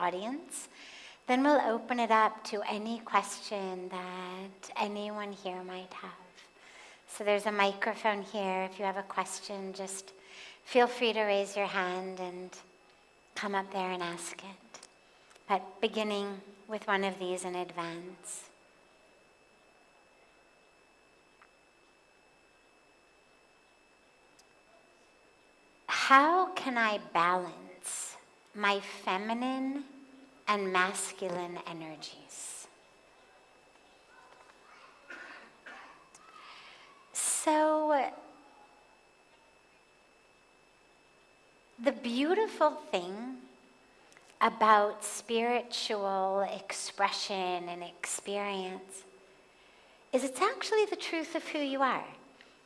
audience. Then we'll open it up to any question that anyone here might have. So there's a microphone here. If you have a question, just feel free to raise your hand and come up there and ask it. But beginning with one of these in advance. How can I balance my feminine and masculine energies? So, the beautiful thing about spiritual expression and experience is it's actually the truth of who you are.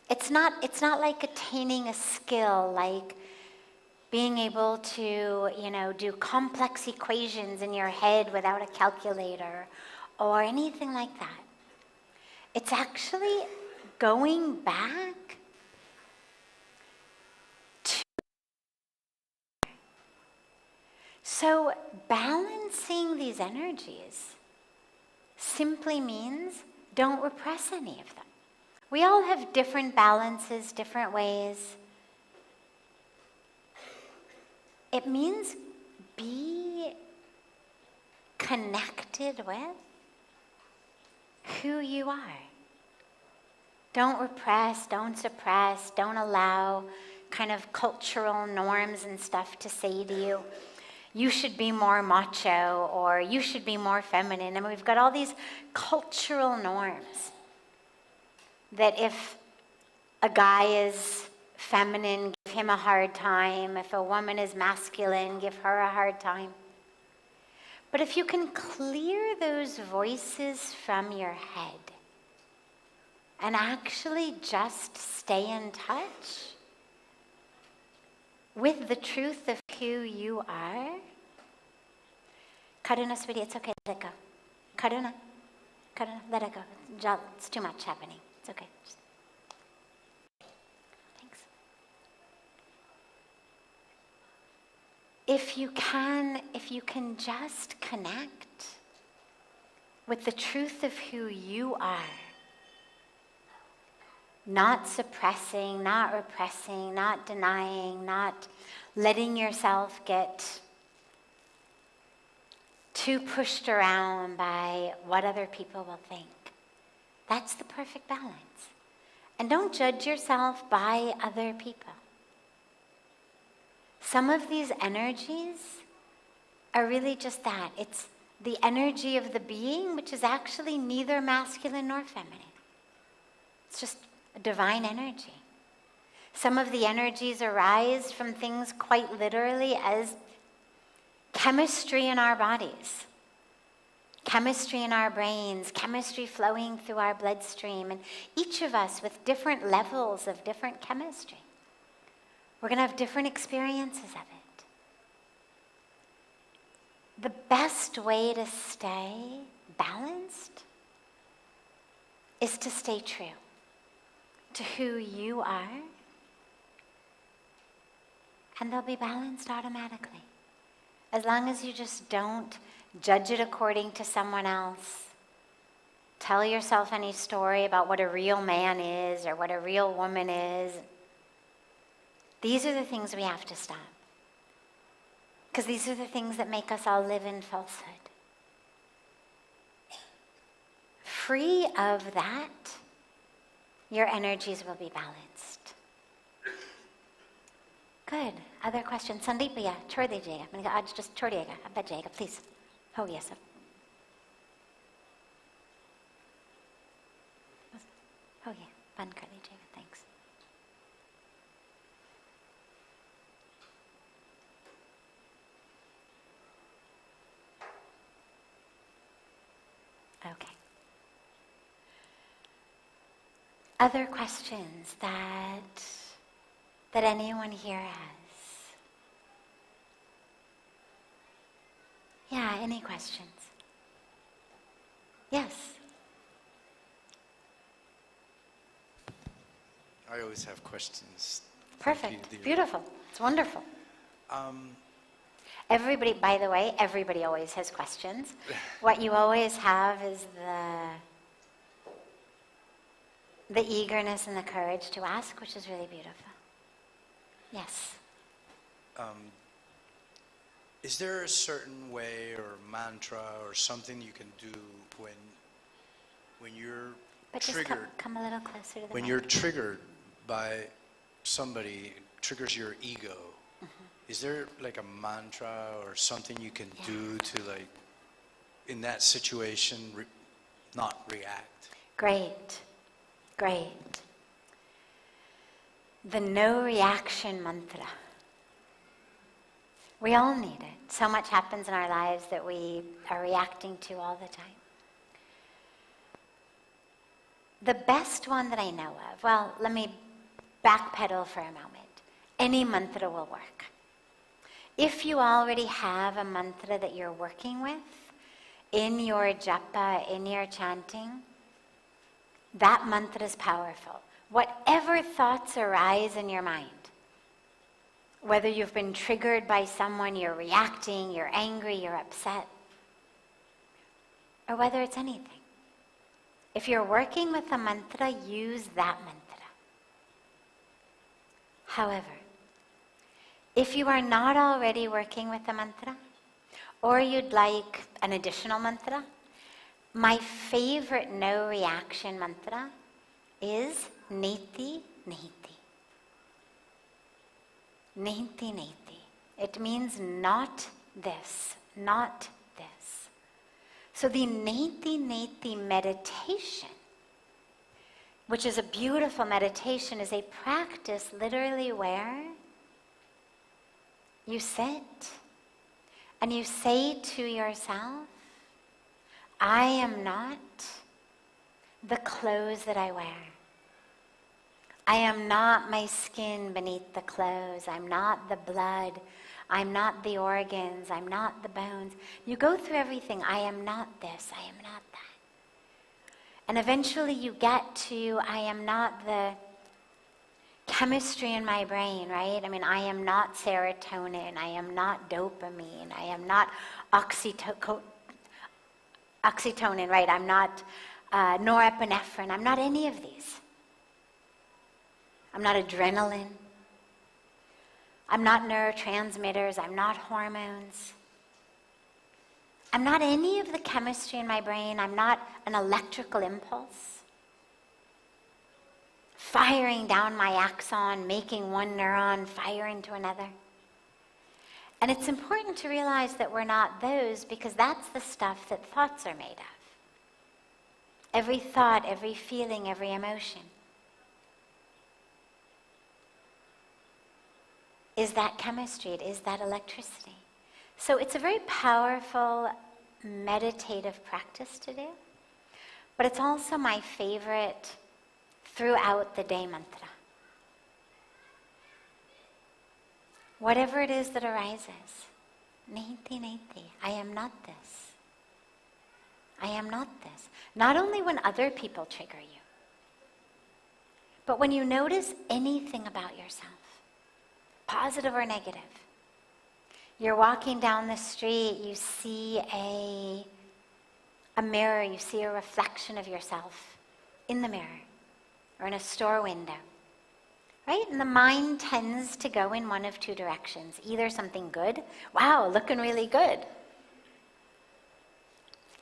It's not like attaining a skill, like being able to, do complex equations in your head without a calculator or anything like that. It's actually going back to. So balancing these energies simply means don't repress any of them. We all have different balances, different ways. It means be connected with who you are. Don't repress, don't suppress, don't allow kind of cultural norms and stuff to say to you should be more macho or you should be more feminine. I mean, we've got all these cultural norms that if a guy is feminine, give him a hard time. If a woman is masculine, give her a hard time. But if you can clear those voices from your head and actually just stay in touch with the truth of who you are, Karuna, sweetie, it's okay, let it go. Karuna, let it go. It's too much happening. It's okay. Thanks. If you can just connect with the truth of who you are, not suppressing, not repressing, not denying, not letting yourself get too pushed around by what other people will think. That's the perfect balance. And don't judge yourself by other people. Some of these energies are really just that. It's the energy of the being, which is actually neither masculine nor feminine. It's just a divine energy. Some of the energies arise from things quite literally as chemistry in our bodies, chemistry in our brains, chemistry flowing through our bloodstream, and each of us with different levels of different chemistry. We're going to have different experiences of it. The best way to stay balanced is to stay true to who you are, and they'll be balanced automatically. As long as you just don't judge it according to someone else, tell yourself any story about what a real man is or what a real woman is. These are the things we have to stop. Because these are the things that make us all live in falsehood. Free of that, your energies will be balanced. Good. Other questions? Sandeep, yeah. Chordi Jayega. Just Chordi Jayega, please. Oh, yes. Oh, yeah. Ban Karli Jayega. Thanks. Okay. Other questions that anyone here has? Yeah, any questions? Yes. I always have questions. Perfect. Beautiful. It's wonderful. Everybody, by the way, everybody always has questions. What you always have is the eagerness and the courage to ask, which is really beautiful. Yes. Is there a certain way or mantra or something you can do when you're triggered? Just come a little closer to the when mic. you're triggered by somebody, triggers your ego. Is there like a mantra or something you can do to, like, in that situation, not react? Great. The no reaction mantra. We all need it. So much happens in our lives that we are reacting to all the time. The best one that I know of, well, let me backpedal for a moment. Any mantra will work. If you already have a mantra that you're working with in your japa, in your chanting, that mantra is powerful. Whatever thoughts arise in your mind, whether you've been triggered by someone, you're reacting, you're angry, you're upset, or whether it's anything. If you're working with a mantra, use that mantra. However, if you are not already working with a mantra, or you'd like an additional mantra, my favorite no reaction mantra is Neti Neti. Neti Neti. It means not this, not this. So the Neti Neti meditation, which is a beautiful meditation, is a practice literally where you sit and you say to yourself, I am not the clothes that I wear. I am not my skin beneath the clothes. I'm not the blood. I'm not the organs. I'm not the bones. You go through everything. I am not this. I am not that. And eventually you get to, I am not the chemistry in my brain, right? I mean, I am not serotonin. I am not dopamine. I am not oxytocin, right? I'm not norepinephrine. I'm not any of these. I'm not adrenaline. I'm not neurotransmitters. I'm not hormones. I'm not any of the chemistry in my brain. I'm not an electrical impulse firing down my axon, making one neuron fire into another. And it's important to realize that we're not those, because that's the stuff that thoughts are made of. Every thought, every feeling, every emotion is that chemistry, it is that electricity. So it's a very powerful meditative practice to do, but it's also my favorite throughout the day mantra. Whatever it is that arises, Neti Neti, I am not this. I am not this. Not only when other people trigger you, but when you notice anything about yourself, positive or negative. You're walking down the street, you see a mirror, you see a reflection of yourself in the mirror or in a store window, right? And the mind tends to go in one of two directions. Either something good, wow, looking really good.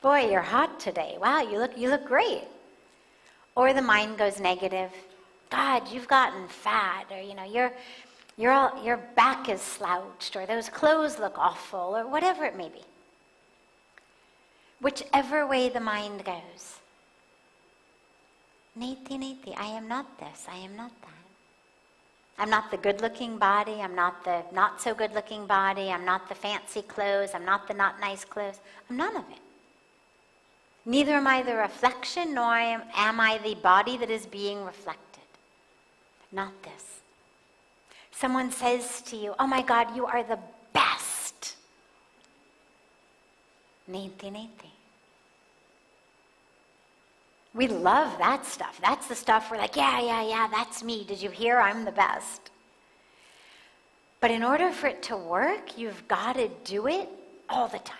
Boy, you're hot today. Wow, you look great. Or the mind goes negative. God, you've gotten fat, or your back is slouched, or those clothes look awful, or whatever it may be. Whichever way the mind goes. Neti Neti, I am not this, I am not that. I'm not the good-looking body, I'm not the not-so-good-looking body, I'm not the fancy clothes, I'm not the not-nice clothes. I'm none of it. Neither am I the reflection, nor am I the body that is being reflected. Not this. Someone says to you, oh my God, you are the best. Neti Neti. We love that stuff. That's the stuff we're like, yeah, that's me. Did you hear? I'm the best. But in order for it to work, you've got to do it all the time.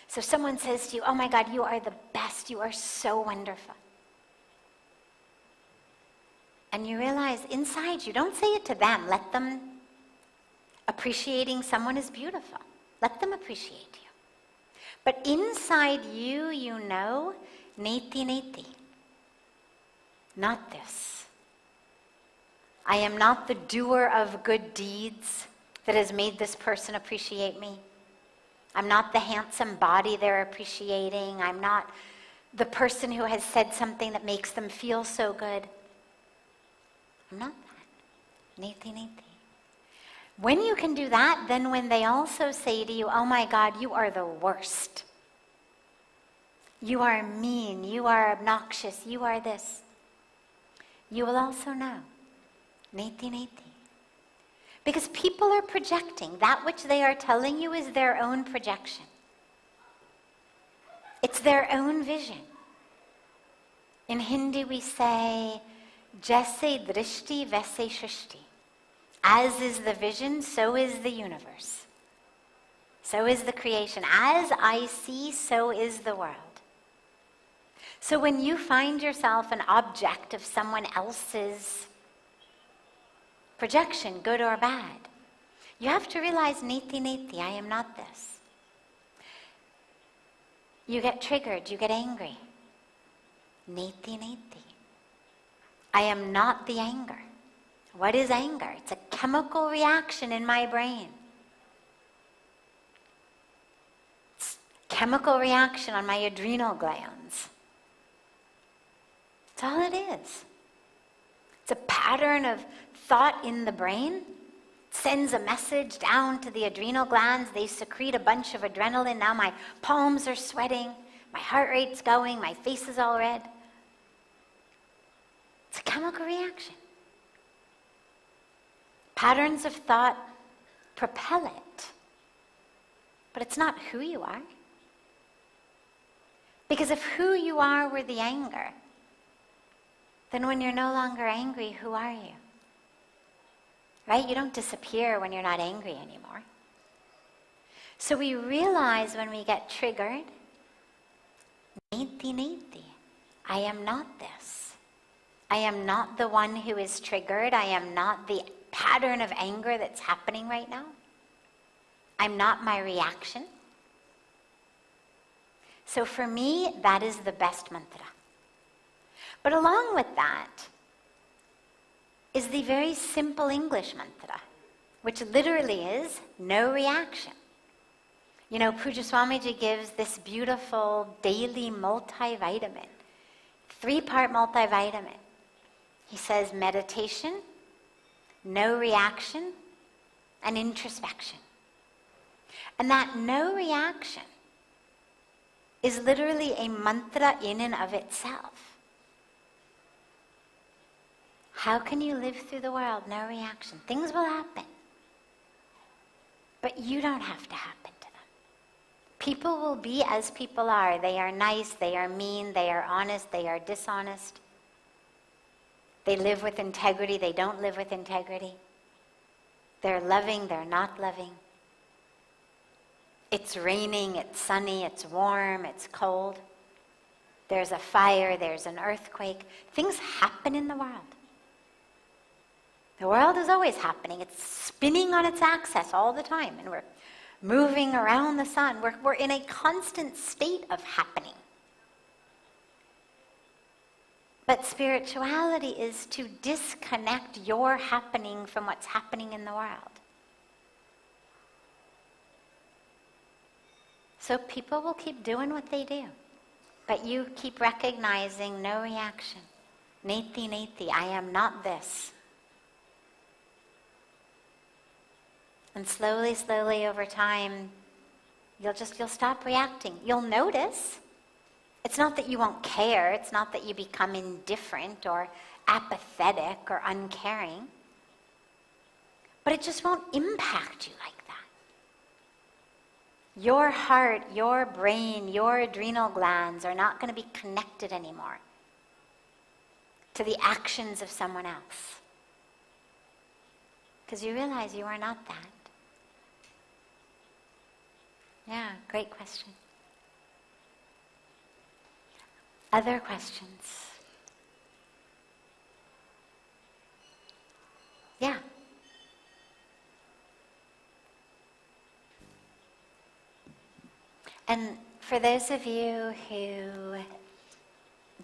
So someone says to you, oh my God, you are the best, you are so wonderful. And you realize inside you, don't say it to them, let them, appreciating someone is beautiful. Let them appreciate you. But inside you, you know, neti neti, not this. I am not the doer of good deeds that has made this person appreciate me. I'm not the handsome body they're appreciating. I'm not the person who has said something that makes them feel so good. I'm not that. Neti neti. When you can do that, then when they also say to you, oh my God, you are the worst. You are mean, you are obnoxious, you are this. You will also know. Neti neti. Because people are projecting. That which they are telling you is their own projection. It's their own vision. In Hindi we say, Jaise drishti vaise shrishti. As is the vision, so is the universe. So is the creation. As I see, so is the world. So when you find yourself an object of someone else's projection, good or bad, you have to realize, neti neti, I am not this. You get triggered, you get angry. Neti neti. I am not the anger. What is anger? It's a chemical reaction in my brain. It's a chemical reaction on my adrenal glands. That's all it is. It's a pattern of thought in the brain. It sends a message down to the adrenal glands. They secrete a bunch of adrenaline. Now my palms are sweating. My heart rate's going. My face is all red. It's a chemical reaction. Patterns of thought propel it. But it's not who you are. Because if who you are were the anger, then when you're no longer angry, who are you? Right? You don't disappear when you're not angry anymore. So we realize when we get triggered, neti neti, I am not this. I am not the one who is triggered. I am not the pattern of anger that's happening right now. I'm not my reaction. So for me, that is the best mantra. But along with that is the very simple English mantra, which literally is no reaction. You know, Pujya Swamiji gives this beautiful daily multivitamin, 3-part multivitamin. He says meditation, no reaction, and introspection. And that no reaction is literally a mantra in and of itself. How can you live through the world? No reaction. Things will happen. But you don't have to happen to them. People will be as people are. They are nice, they are mean, they are honest, they are dishonest. They live with integrity, they don't live with integrity. They're loving, they're not loving. It's raining, it's sunny, it's warm, it's cold. There's a fire, there's an earthquake. Things happen in the world. The world is always happening. It's spinning on its axis all the time, and we're moving around the sun. We're in a constant state of happening. But spirituality is to disconnect your happening from what's happening in the world. So people will keep doing what they do, but you keep recognizing no reaction. Neti neti, I am not this. And slowly, slowly over time, you'll stop reacting. You'll notice. It's not that you won't care. It's not that you become indifferent or apathetic or uncaring. But it just won't impact you like that. Your heart, your brain, your adrenal glands are not going to be connected anymore to the actions of someone else. Because you realize you are not that. Yeah, great question. Other questions? Yeah. And for those of you who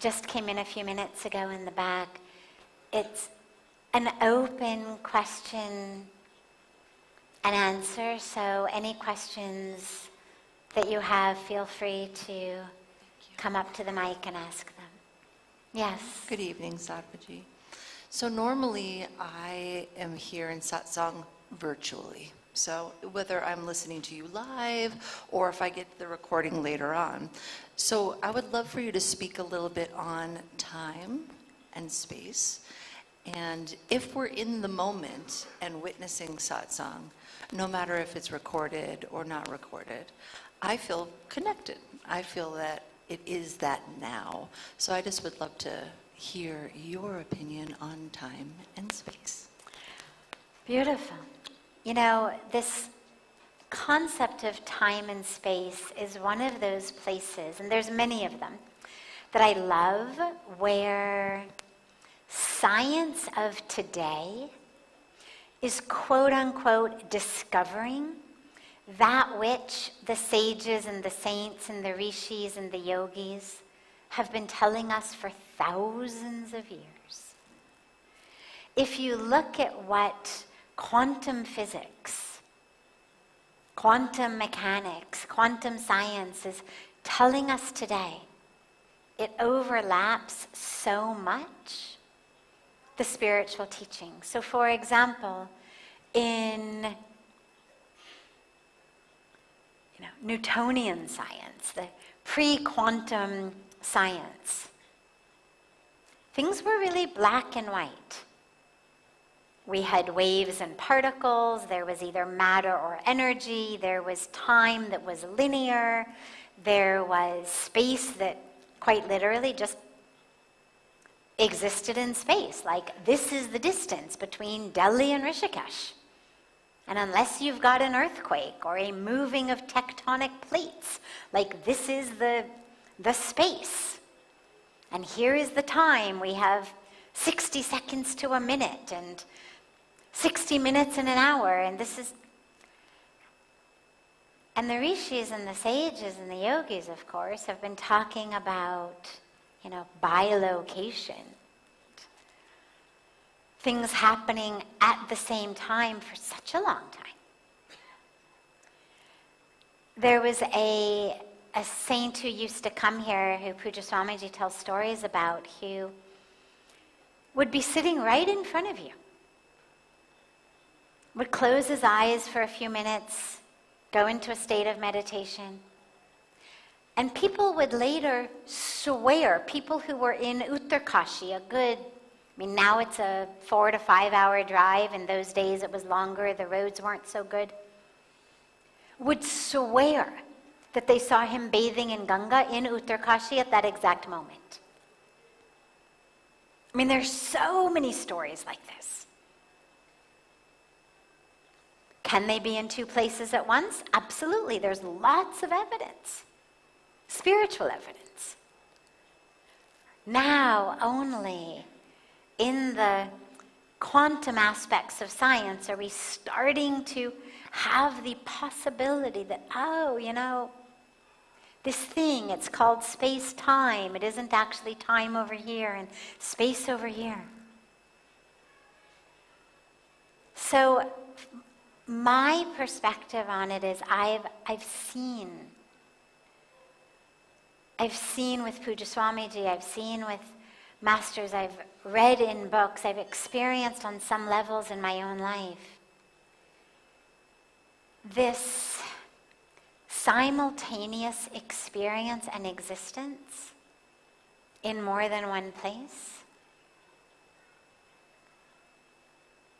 just came in a few minutes ago in the back, it's an open question and answer, so any questions that you have, feel free to come up to the mic and ask them. Yes? Good evening, Sadhviji. So normally I am here in Satsang virtually. So whether I'm listening to you live or if I get the recording later on. So I would love for you to speak a little bit on time and space. And if we're in the moment and witnessing satsang, no matter if it's recorded or not recorded, I feel connected. I feel that it is that now. So I just would love to hear your opinion on time and space. Beautiful. You know, this concept of time and space is one of those places, and there's many of them, that I love, where science of today is quote unquote discovering that which the sages and the saints and the rishis and the yogis have been telling us for thousands of years. If you look at what quantum physics, quantum mechanics, quantum science is telling us today, it overlaps so much the spiritual teaching. So for example, in Newtonian science, the pre-quantum science, things were really black and white. We had waves and particles, there was either matter or energy, there was time that was linear, there was space that quite literally just existed in space. Like, this is the distance between Delhi and Rishikesh. And unless you've got an earthquake or a moving of tectonic plates, like, this is the space. And here is the time. We have 60 seconds to a minute and 60 minutes in an hour, and this is... And the rishis and the sages and the yogis, of course, have been talking about, bilocation. Things happening at the same time for such a long time. There was a saint who used to come here, who Pujya Swamiji tells stories about, who would be sitting right in front of you, would close his eyes for a few minutes, go into a state of meditation. And people would later swear, people who were in Uttarkashi, now it's a 4 to 5 hour drive. In those days it was longer, the roads weren't so good. Would swear that they saw him bathing in Ganga in Uttarkashi at that exact moment. There's so many stories like this. Can they be in two places at once? Absolutely. There's lots of evidence, spiritual evidence. Now only in the quantum aspects of science are we starting to have the possibility that, this thing, it's called space-time. It isn't actually time over here and space over here. So my perspective on it is I've seen with Pujya Swamiji, I've seen with masters, I've read in books, I've experienced on some levels in my own life this simultaneous experience and existence in more than one place,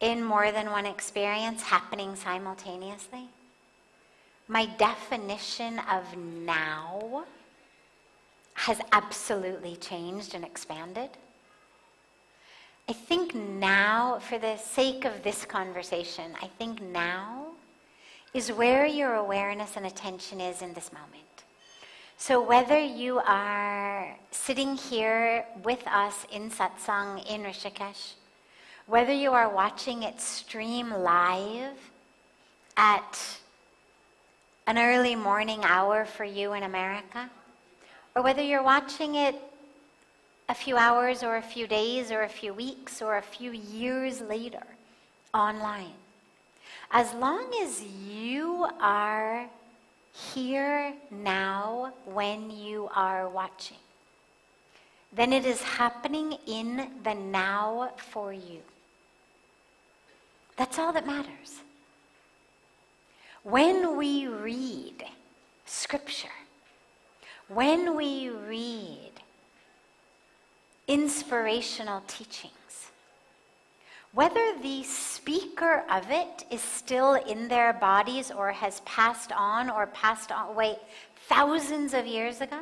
in more than one experience happening simultaneously. My definition of now has absolutely changed and expanded. I think now, for the sake of this conversation, I think now is where your awareness and attention is in this moment. So whether you are sitting here with us in Satsang in Rishikesh, whether you are watching it stream live at an early morning hour for you in America, or whether you're watching it a few hours or a few days or a few weeks or a few years later online, as long as you are here now when you are watching, then it is happening in the now for you. That's all that matters. When we read scripture, when we read inspirational teachings, whether the speaker of it is still in their bodies or has passed on away thousands of years ago,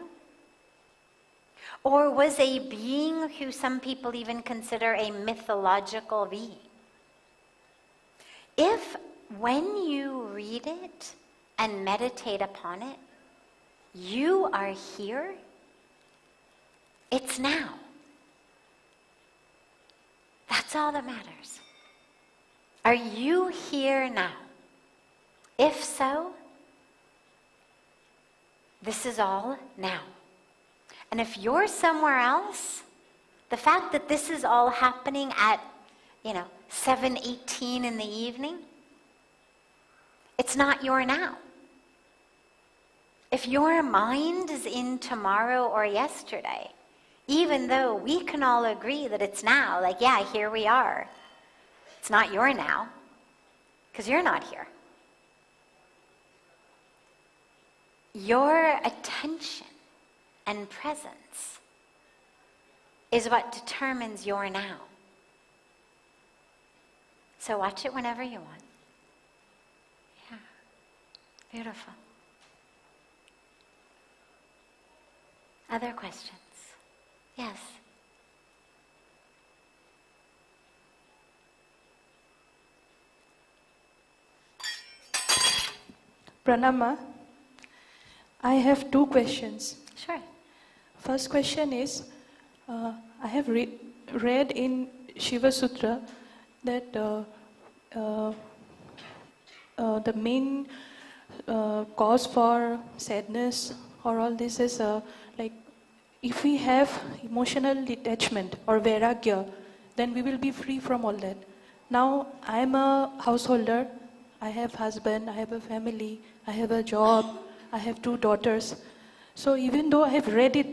or was a being who some people even consider a mythological being, if when you read it and meditate upon it, you are here, it's now. That's all that matters. Are you here now? If so, this is all now. And if you're somewhere else, the fact that this is all happening at, 7:18 in the evening, it's not your now. If your mind is in tomorrow or yesterday, even though we can all agree that it's now, like, yeah, here we are, it's not your now, because you're not here. Your attention and presence is what determines your now. So watch it whenever you want. Yeah, beautiful. Other questions? Yes. Pranama, I have two questions. Sure. First question is, I have read in Shiva Sutra that the main cause for sadness or all this is like if we have emotional detachment or vairagya, then we will be free from all that. Now I am a householder, I have husband, I have a family, I have a job, I have 2 daughters. So even though I have read it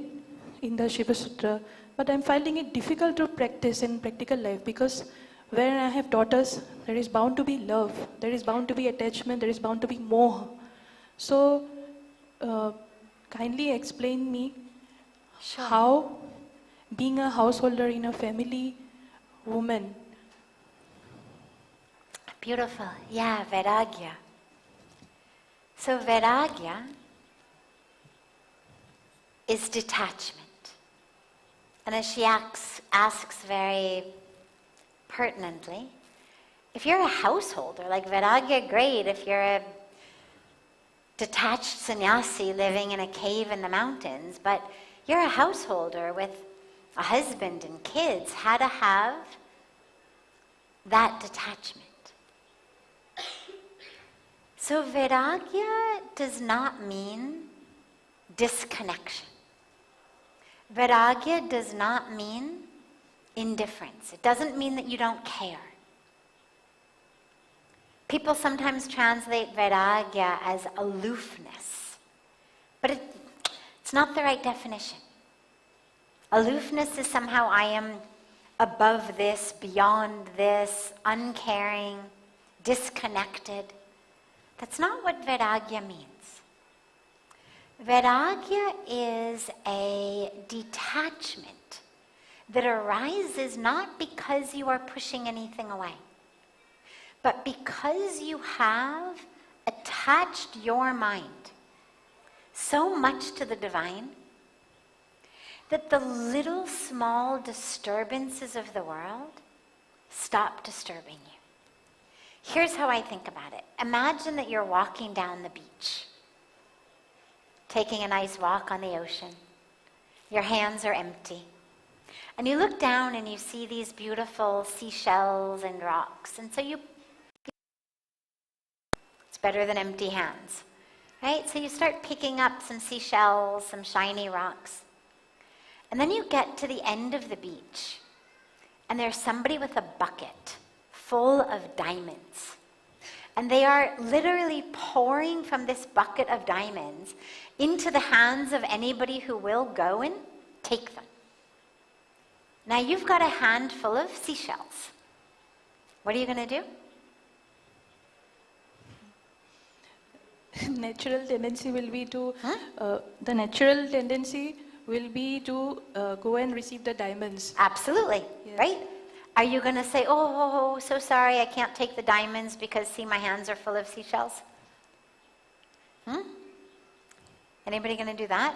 in the Shiva Sutra, but I'm finding it difficult to practice in practical life, because when I have daughters, there is bound to be love, there is bound to be attachment, there is bound to be moha. So kindly explain me how being a householder in a family woman. Beautiful. Yeah, vairagya. So vairagya is detachment. And as she asks very pertinently, if you're a householder, like vairagya, great. If you're a detached sannyasi living in a cave in the mountains, but you're a householder with a husband and kids, how to have that detachment. So vairagya does not mean disconnection. Vairagya does not mean indifference. It doesn't mean that you don't care. People sometimes translate vairagya as aloofness, but it's not the right definition. Aloofness is somehow I am above this, beyond this, uncaring, disconnected. That's not what vairagya means. Vairagya is a detachment that arises not because you are pushing anything away, but because you have attached your mind so much to the divine that the little small disturbances of the world stop disturbing you. Here's how I think about it. Imagine that you're walking down the beach, taking a nice walk on the ocean. Your hands are empty. And you look down and you see these beautiful seashells and rocks. And so it's better than empty hands, right? So you start picking up some seashells, some shiny rocks. And then you get to the end of the beach, and there's somebody with a bucket full of diamonds. And they are literally pouring from this bucket of diamonds into the hands of anybody who will go and take them. Now you've got a handful of seashells. What are you going to do? Natural tendency will be to, the natural tendency will be to go and receive the diamonds. Absolutely, Yes. right? Are you going to say, oh, so sorry, I can't take the diamonds because, see, my hands are full of seashells? Anybody going to do that?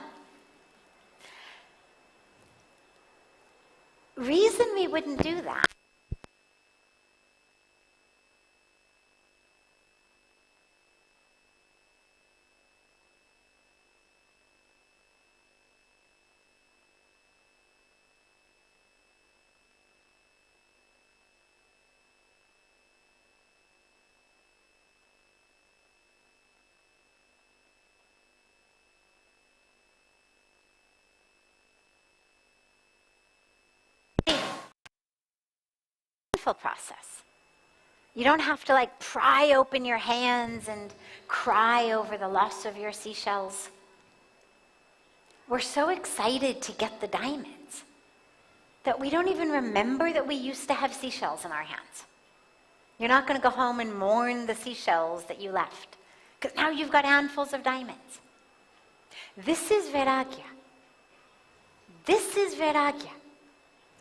Reason we wouldn't do that process. You don't have to like pry open your hands and cry over the loss of your seashells. We're so excited to get the diamonds that we don't even remember that we used to have seashells in our hands. You're not going to go home and mourn the seashells that you left, because now you've got handfuls of diamonds. This is vairagya. This is vairagya.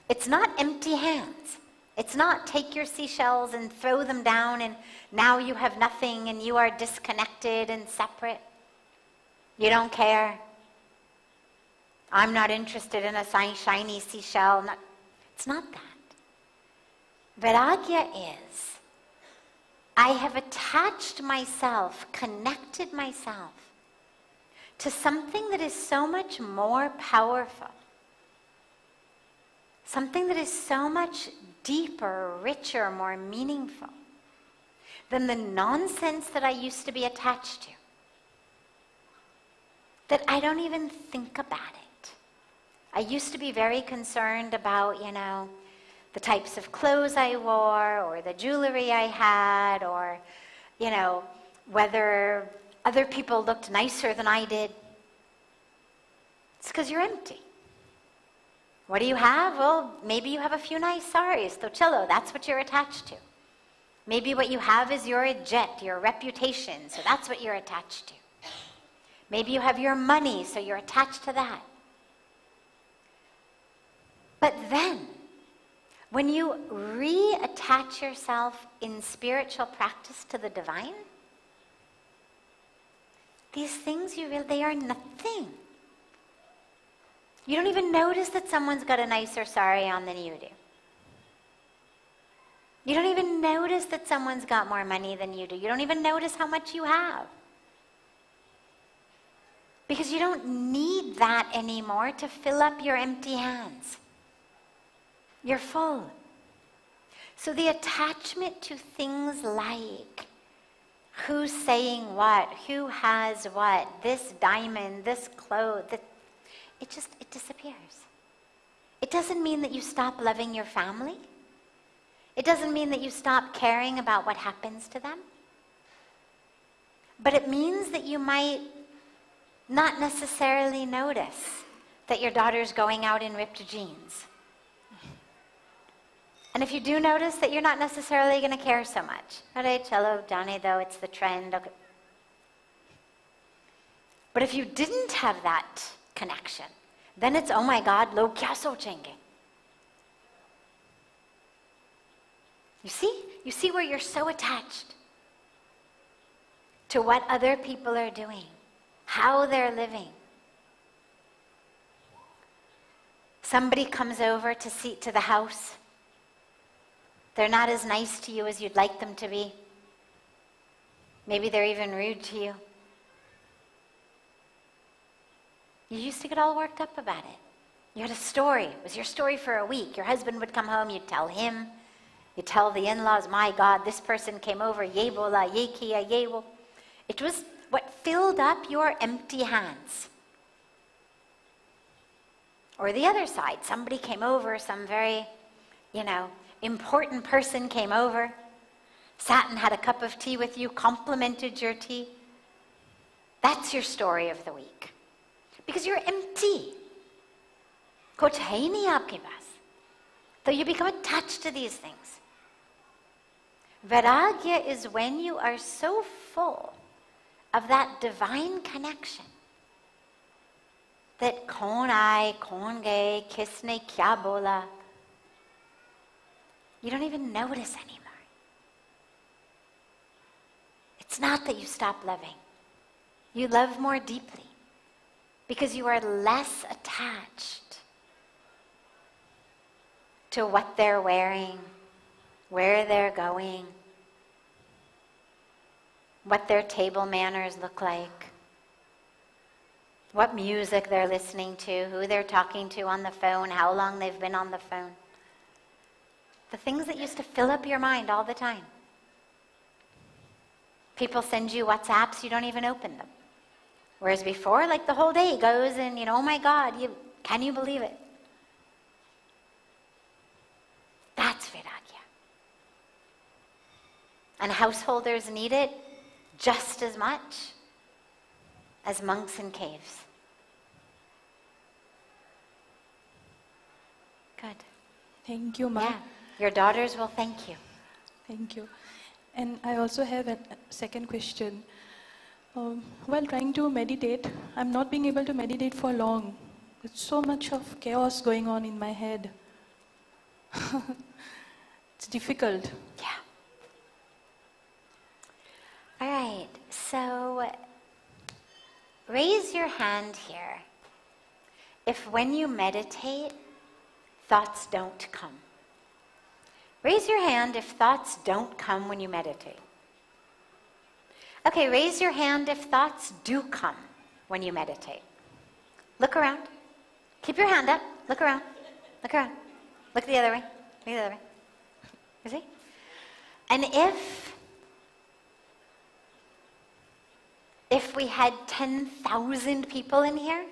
It's not empty hands. It's not take your seashells and throw them down and now you have nothing and you are disconnected and separate. You don't care. I'm not interested in a shiny seashell. It's not that. Vairagya is, I have attached myself, connected myself to something that is so much more powerful. Something that is so much deeper, richer, more meaningful than the nonsense that I used to be attached to. That I don't even think about it. I used to be very concerned about, the types of clothes I wore or the jewelry I had or, whether other people looked nicer than I did. It's because you're empty. What do you have? Well, maybe you have a few nice saris, tocello, that's what you're attached to. Maybe what you have is your jet, your reputation, so that's what you're attached to. Maybe you have your money, so you're attached to that. But then, when you reattach yourself in spiritual practice to the divine, these things they are nothing. You don't even notice that someone's got a nicer sari on than you do. You don't even notice that someone's got more money than you do. You don't even notice how much you have. Because you don't need that anymore to fill up your empty hands. You're full. So the attachment to things like who's saying what, who has what, this diamond, this clothes, it disappears. It doesn't mean that you stop loving your family. It doesn't mean that you stop caring about what happens to them. But it means that you might not necessarily notice that your daughter's going out in ripped jeans. And if you do notice that you're not necessarily going to care so much. Alright, cello, Johnny, though, it's the trend. Okay. But if you didn't have that connection, then it's, oh my God, log kya sochenge? You see where you're so attached to what other people are doing, how they're living. Somebody comes over to the house. They're not as nice to you as you'd like them to be. Maybe they're even rude to you. You used to get all worked up about it. You had a story. It was your story for a week. Your husband would come home, you'd tell him. You'd tell the in-laws, my God, this person came over, ye bola, ye kia, ye wo. It was what filled up your empty hands. Or the other side, somebody came over, some very, important person came over, sat and had a cup of tea with you, complimented your tea. That's your story of the week. Because you're empty. Kuch hai nahi aapke paas. So you become attached to these things. Vairagya is when you are so full of that divine connection that kaun aaye, kaun gaye, kisne kya bola, you don't even notice anymore. It's not that you stop loving. You love more deeply because you are less attached to what they're wearing, where they're going, what their table manners look like, what music they're listening to, who they're talking to on the phone, how long they've been on the phone. The things that used to fill up your mind all the time. People send you WhatsApps, you don't even open them. Whereas before, like the whole day goes and, oh my God, can you believe it? That's Vairagya. And householders need it just as much as monks in caves. Good. Thank you, Ma. Yeah, your daughters will thank you. Thank you. And I also have a second question. While trying to meditate, I'm not being able to meditate for long. There's so much of chaos going on in my head. It's difficult. Yeah. All right, so raise your hand here if when you meditate, thoughts don't come. Raise your hand if thoughts don't come when you meditate. Okay, raise your hand if thoughts do come when you meditate. Look around. Keep your hand up. Look around. Look around. Look the other way. Look the other way. You see? And if we had 10,000 people in here,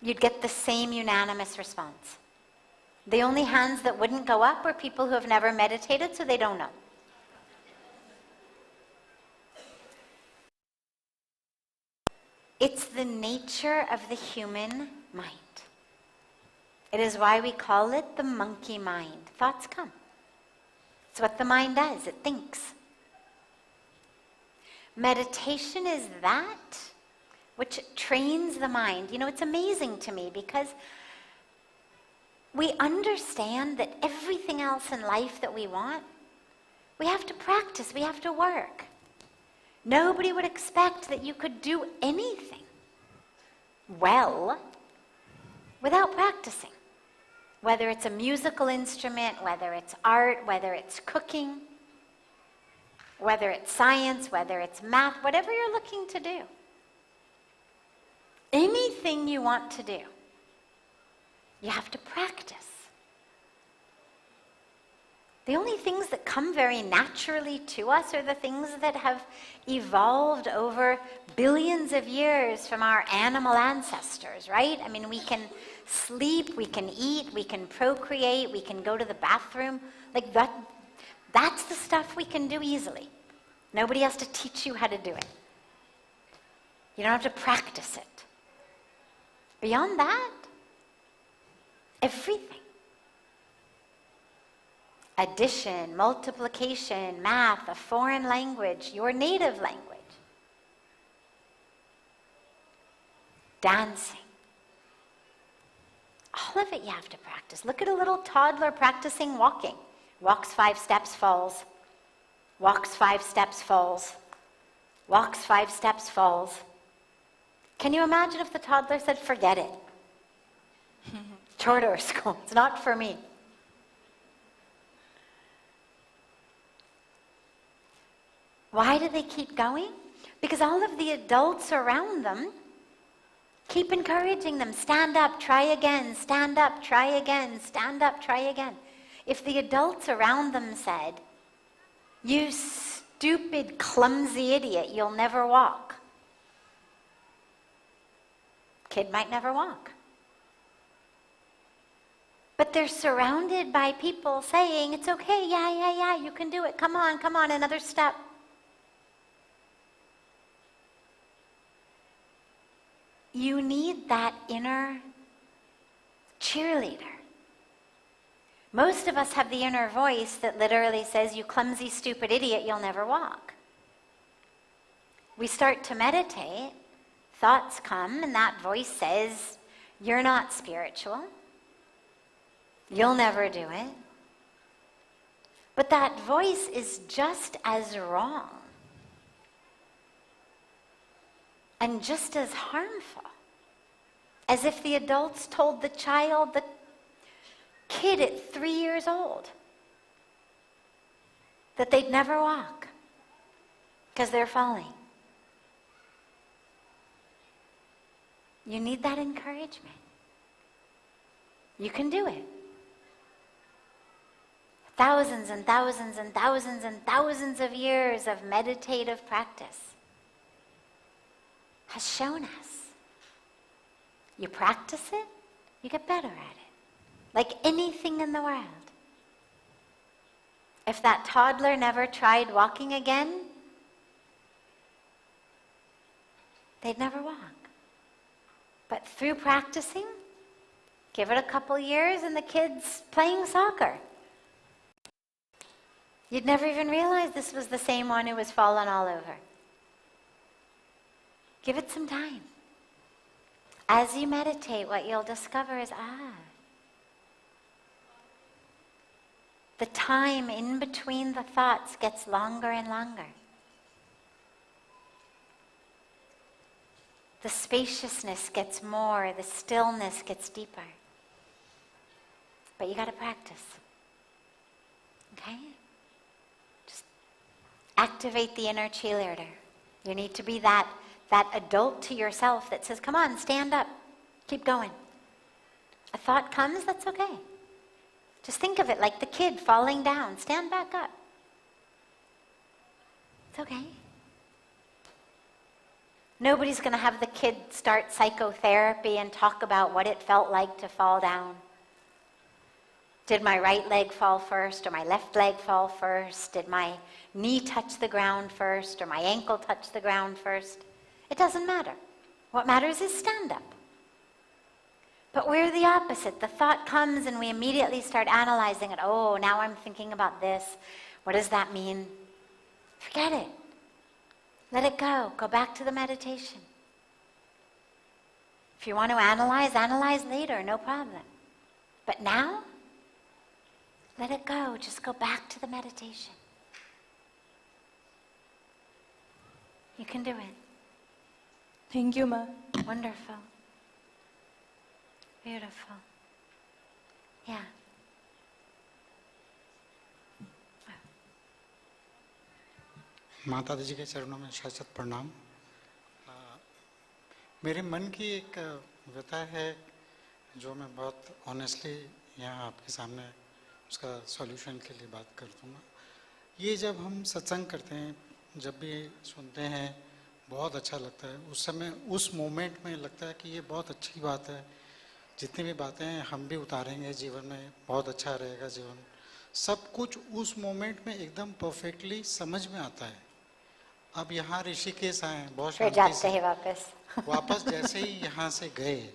you'd get the same unanimous response. The only hands that wouldn't go up were people who have never meditated, so they don't know. It's the nature of the human mind. It is why we call it the monkey mind. Thoughts come. It's what the mind does. It thinks. Meditation is that which trains the mind. It's amazing to me because we understand that everything else in life that we want, we have to practice, we have to work. Nobody would expect that you could do anything well without practicing. Whether it's a musical instrument, whether it's art, whether it's cooking, whether it's science, whether it's math, whatever you're looking to do. Anything you want to do, you have to practice. The only things that come very naturally to us are the things that have evolved over billions of years from our animal ancestors, right? I mean, we can sleep, we can eat, we can procreate, we can go to the bathroom. Like that's the stuff we can do easily. Nobody has to teach you how to do it. You don't have to practice it. Beyond that, everything. Addition, multiplication, math, a foreign language, your native language. Dancing. All of it you have to practice. Look at a little toddler practicing walking. Walks 5 steps, falls. Walks 5 steps, falls. Walks 5 steps, falls. Can you imagine if the toddler said, forget it? Charter school. It's not for me. Why do they keep going? Because all of the adults around them keep encouraging them. Stand up, try again, stand up, try again, stand up, try again. If the adults around them said, "You stupid, clumsy idiot, you'll never walk," kid might never walk. But they're surrounded by people saying, "It's okay, yeah, you can do it. Come on, another step." You need that inner cheerleader. Most of us have the inner voice that literally says, "You clumsy, stupid idiot, you'll never walk." We start to meditate, thoughts come, and that voice says, "You're not spiritual. You'll never do it." But that voice is just as wrong and just as harmful as if the adults told the child, the kid at 3 years old, that they'd never walk because they're falling. You need that encouragement. You can do it. Thousands and thousands and thousands and thousands of years of meditative practice has shown us. You practice it, you get better at it. Like anything in the world. If that toddler never tried walking again, they'd never walk. But through practicing, give it a couple years and the kid's playing soccer. You'd never even realize this was the same one who was falling all over. Give it some time. As you meditate, what you'll discover is, the time in between the thoughts gets longer and longer. The spaciousness gets more, the stillness gets deeper. But you got to practice. Okay? Just activate the inner cheerleader. You need to be that adult to yourself that says, "Come on, stand up, keep going." A thought comes, that's okay. Just think of it like the kid falling down. Stand back up. It's okay. Nobody's going to have the kid start psychotherapy and talk about what it felt like to fall down. Did my right leg fall first or my left leg fall first? Did my knee touch the ground first or my ankle touch the ground first? It doesn't matter. What matters is stand up. But we're the opposite. The thought comes and we immediately start analyzing it. Oh, now I'm thinking about this. What does that mean? Forget it. Let it go. Go back to the meditation. If you want to analyze later, no problem. But now, let it go. Just go back to the meditation. You can do it. Thank you, Ma. Wonderful. Beautiful. Yeah. माता जी के चरणों में शत प्रणाम। मेरे मन की एक व्यथा है जो मैं बहुत ऑनेस्टली यहाँ आपके सामने उसका सॉल्यूशन के लिए बात कर दूँगा। ये जब हम सत्संग करते हैं, जब भी सुनते हैं, बहुत अच्छा लगता है। उस समय उस मोमेंट में लगता है कि ये बहुत अच्छी बात है, जितनी भी बातें हैं हम भी उतारेंगे जीवन में, बहुत अच्छा रहेगा जीवन। सब कुछ उस मोमेंट में एकदम परफेक्टली समझ में आता है। अब यहाँ ऋषिकेश आए, बहुत फिर शांति जाते से हैं वापस। वापस जैसे ही यहाँ से गए,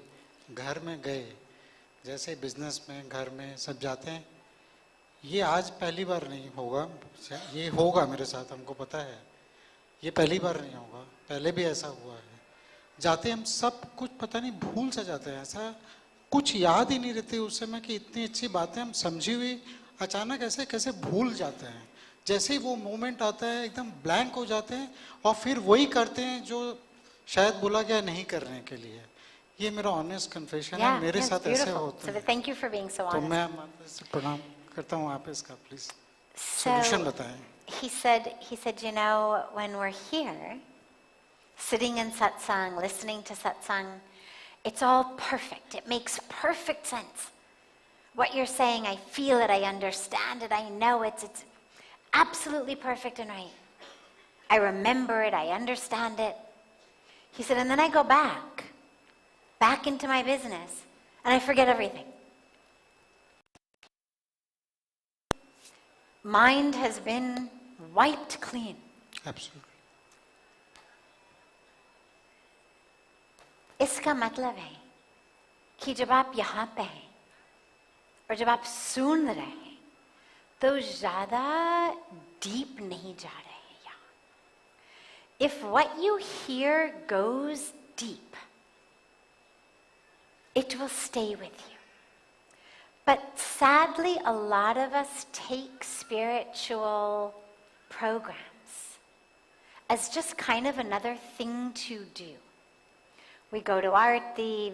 घर में गए, जैसे बिजनेस में, घर में सब जाते हैं, ये आज पहली बार नहीं होगा, ये होगा मेरे साथ, हमको पता है, ये पहली बार नहीं होगा, पहले भी ऐसा हुआ है। जाते हम सब कुछ पता नहीं भूल सा जाते हैं, ऐसा कुछ याद ही नहीं रहती उस समय कि इतनी अच्छी बातें हम समझी हुई अचानक ऐसे कैसे भूल जाते हैं। जैसे ही वो मोमेंट आता है एकदम ब्लैंक हो जाते हैं और फिर वही करते हैं जो शायद बोला गया नहीं करने के लिए। ये मेरा ऑनेस्ट कन्फेशन है, Yeah, मेरे yeah, it's साथ ऐसे beautiful. होता So है. thank you for being so तो honest. मैं माता से प्रणाम करता हूँ, आप इसका प्लीज So सॉल्यूशन बताएं. he said, you know, when we're here, sitting in satsang, listening to satsang, it's all perfect. It makes perfect sense. What you're saying, I feel it, I understand it, I know it. It's absolutely perfect and right. I remember it, I understand it. He said, and then I go back into my business, and I forget everything. Mind has been wiped clean. Absolutely. इसका मतलब है कि जब आप यहाँ पे हैं और जब आप सुन रहे हैं तो ज़्यादा deep नहीं जा रहे हैं यहाँ. If what you hear goes deep, it will stay with you. But sadly, a lot of us take spiritual programs as just kind of another thing to do. We go to Aarti,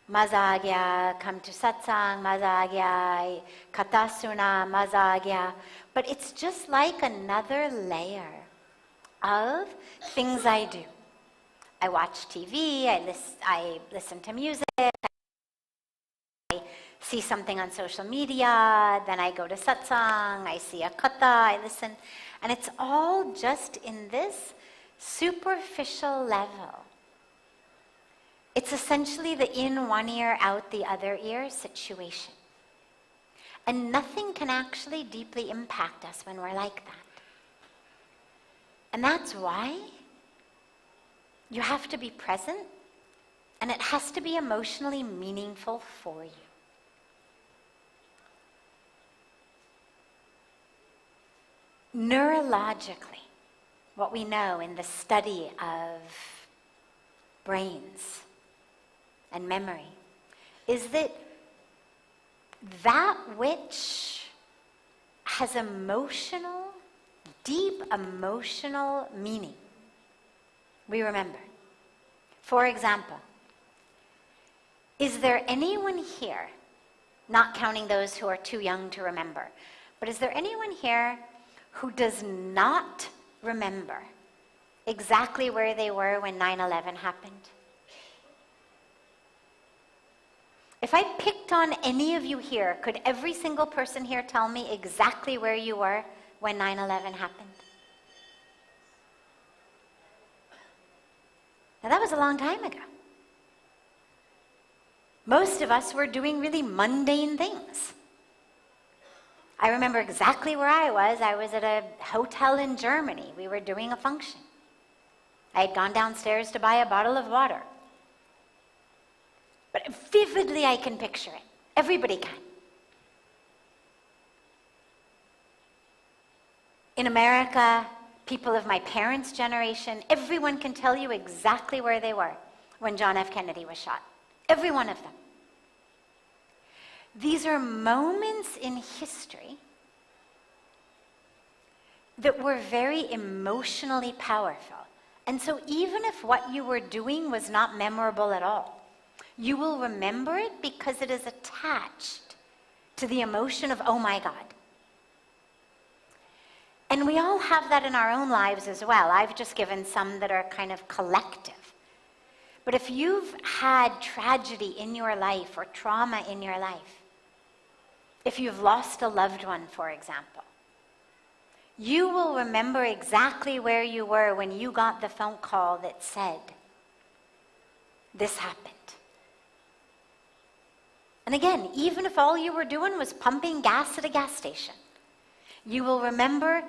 maza aa gaya, come to satsang, maza aa gaya, katha suna, maza aa gaya. But it's just like another layer of things I do. I watch TV, I listen to music, I see something on social media, then I go to satsang, I see a katha, I listen. And it's all just in this superficial level. It's essentially the in one ear, out the other ear situation. And nothing can actually deeply impact us when we're like that. And that's why you have to be present, and it has to be emotionally meaningful for you. Neurologically, what we know in the study of brains and memory is that that which has emotional, deep emotional meaning, we remember. For example, is there anyone here, not counting those who are too young to remember, but is there anyone here who does not remember exactly where they were when 9/11 happened? If I picked on any of you here, could every single person here tell me exactly where you were when 9/11 happened? Now that was a long time ago. Most of us were doing really mundane things. I remember exactly where I was. I was at a hotel in Germany. We were doing a function. I had gone downstairs to buy a bottle of water. But vividly I can picture it. Everybody can. In America, people of my parents' generation, everyone can tell you exactly where they were when John F. Kennedy was shot. Every one of them. These are moments in history that were very emotionally powerful. And so even if what you were doing was not memorable at all, you will remember it because it is attached to the emotion of, oh my God. And we all have that in our own lives as well. I've just given some that are kind of collective. But if you've had tragedy in your life or trauma in your life, if you've lost a loved one, for example, you will remember exactly where you were when you got the phone call that said, this happened. And again, even if all you were doing was pumping gas at a gas station, you will remember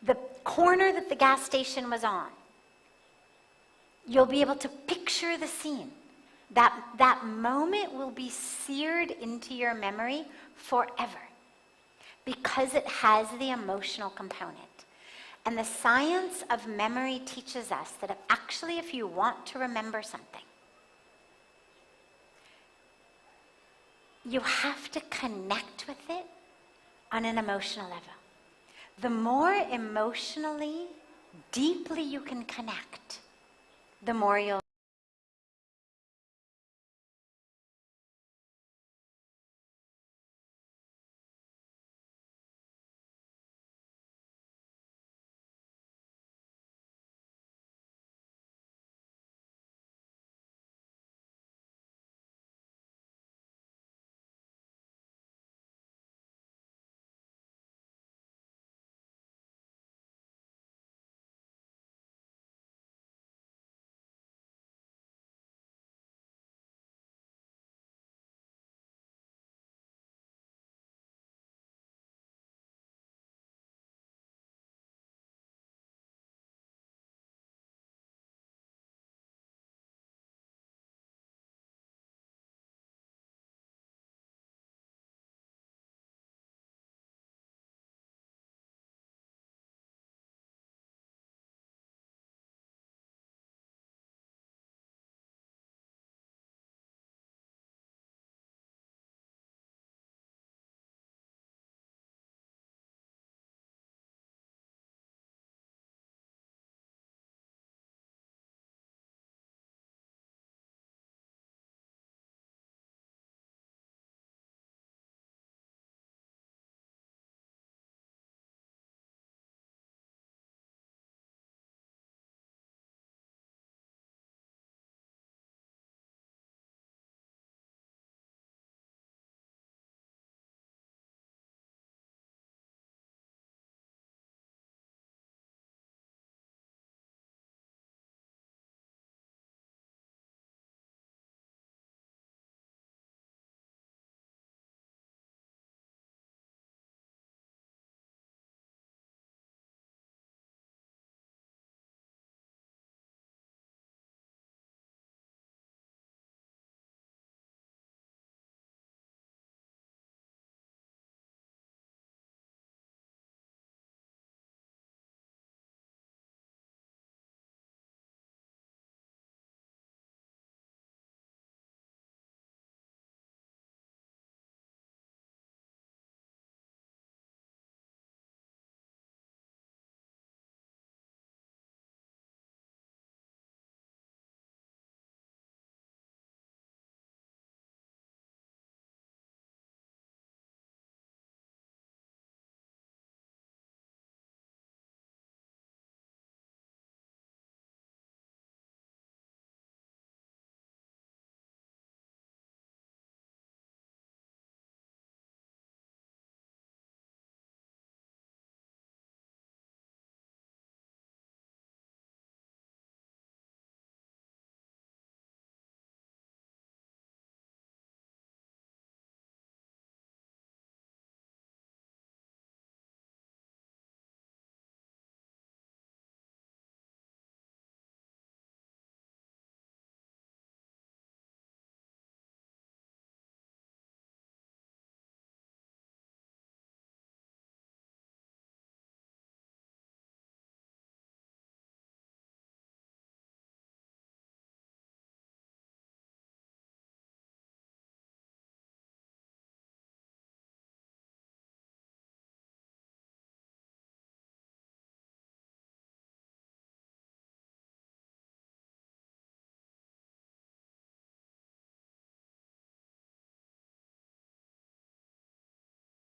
the corner that the gas station was on. You'll be able to picture the scene. That moment will be seared into your memory forever because it has the emotional component. And the science of memory teaches us that actually if you want to remember something, you have to connect with it on an emotional level. The more emotionally, deeply you can connect, the more you'll